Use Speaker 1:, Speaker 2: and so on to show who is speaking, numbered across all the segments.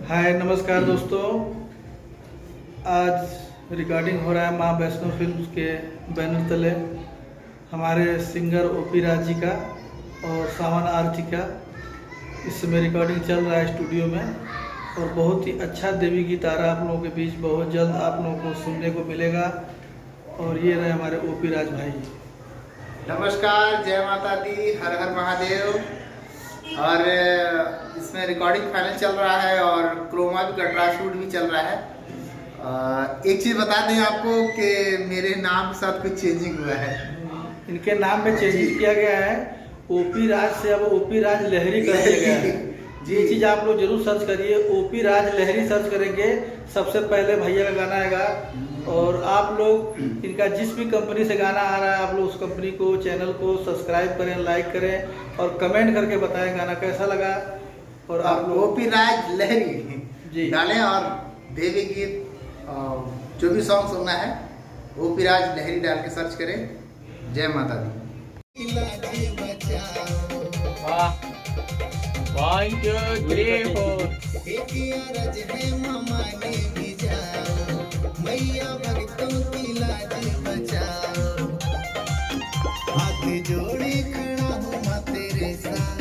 Speaker 1: हाय नमस्कार दोस्तों। आज रिकॉर्डिंग हो रहा है माँ वैष्णो फिल्म्स के बैनर तले हमारे सिंगर ओपी राज जी का और सावन आरती का। इस समय रिकॉर्डिंग चल रहा है स्टूडियो में और बहुत ही अच्छा देवी गीत आ रहा है आप लोगों के बीच। बहुत जल्द आप लोगों को सुनने को मिलेगा। और ये रहे हमारे ओपी राज भाई।
Speaker 2: नमस्कार, जय माता दी, हर हर महादेव। और इसमें रिकॉर्डिंग फाइनल चल रहा है और क्रोमा भी कट रहा है, शूट भी चल रहा है। एक चीज़ बता दें आपको कि मेरे नाम के साथ कुछ चेंजिंग हुआ है।
Speaker 1: इनके नाम में चेंजिंग किया गया है। ओपी राज से अब ओपी राज लहरी कर दिया गया है। ये चीज़ आप लोग जरूर सर्च करिए। ओपी राज लहरी सर्च करेंगे, सबसे पहले भैया का गाना आएगा। और आप लोग इनका जिस भी कंपनी से गाना आ रहा है आप लोग उस कंपनी को, चैनल को सब्सक्राइब करें, लाइक करें और कमेंट करके बताएं गाना कैसा लगा। और आप लोग
Speaker 2: ओपी राज लहरी
Speaker 1: जी
Speaker 2: डालें और देवी गीत जो भी सॉन्ग सुनना है ओपी राज लहरी डाल के सर्च करें। जय माता दी।
Speaker 3: One, two, three, four.
Speaker 4: मैया भक्तों की लाज बचाओ, हाथ जोड़े खड़ा हूँ मैं तेरे साथ,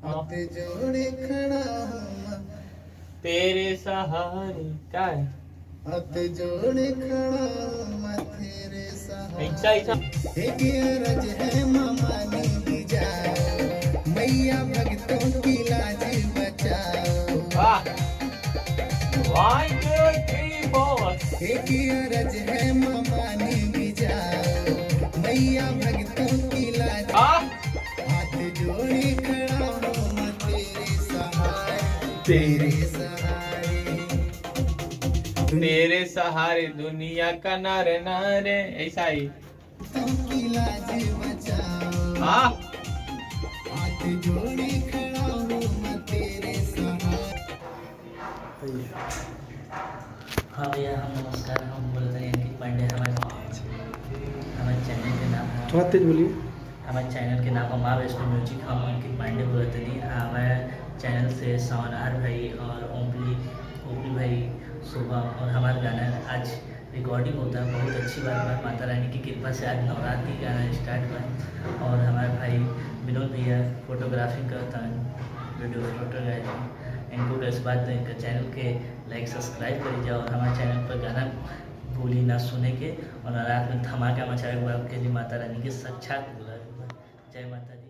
Speaker 4: हाथ जोड़े खड़ा हूँ मैं
Speaker 3: तेरे सहारे क्या है?
Speaker 4: हाथ जोड़े खड़ा हूँ मैं तेरे सहारे।
Speaker 3: ऐसा
Speaker 4: एक अरज है मामा नी जाओ, मैया भक्तों की लाज बचाओ।
Speaker 3: वाह। One, two, three, four.
Speaker 4: एक अरज है मामा नी जाओ, मैया भक्तों की लाज। हाथ जोड़े खड़ा हूँ मैं तेरे सहारे, तेरे सहारे।
Speaker 3: तेरे सहारे दुनिया का नारे नारे। ऐसा ही।
Speaker 4: की लाज बचाओ,
Speaker 3: हाँ।
Speaker 4: हाथ जोड़े खड़ा हूँ मैं तेरे सहारे।
Speaker 5: हाँ भैया, हम नमस्कार। हम बोल रहे हैं अंकित पांडे। हमारे चैनल के नाम
Speaker 1: थोड़ा तेज बोलिए।
Speaker 5: हमारे चैनल के नाम माँ वैष्णो म्यूजिक। हम अंकित पांडे बोलते नहीं। हमारे चैनल से सावनार भाई और ओपी भाई सुबह और हमारा गाना आज रिकॉर्डिंग होता है। बहुत अच्छी बात माता रानी की कृपा से आज नवरात्रि गाना स्टार्ट हुआ। और हमारे भाई विनोद भैया फोटोग्राफी करता है, वीडियो फोटोग्राफी। इनको इस बात तो इनका चैनल के लाइक सब्सक्राइब कर जाओ और हमारे चैनल पर गाना भूली ना सुने के और रात में धमाका मचाए हुआ आपके लिए माता रानी के साक्षात बुलाए हुआ। जय माता।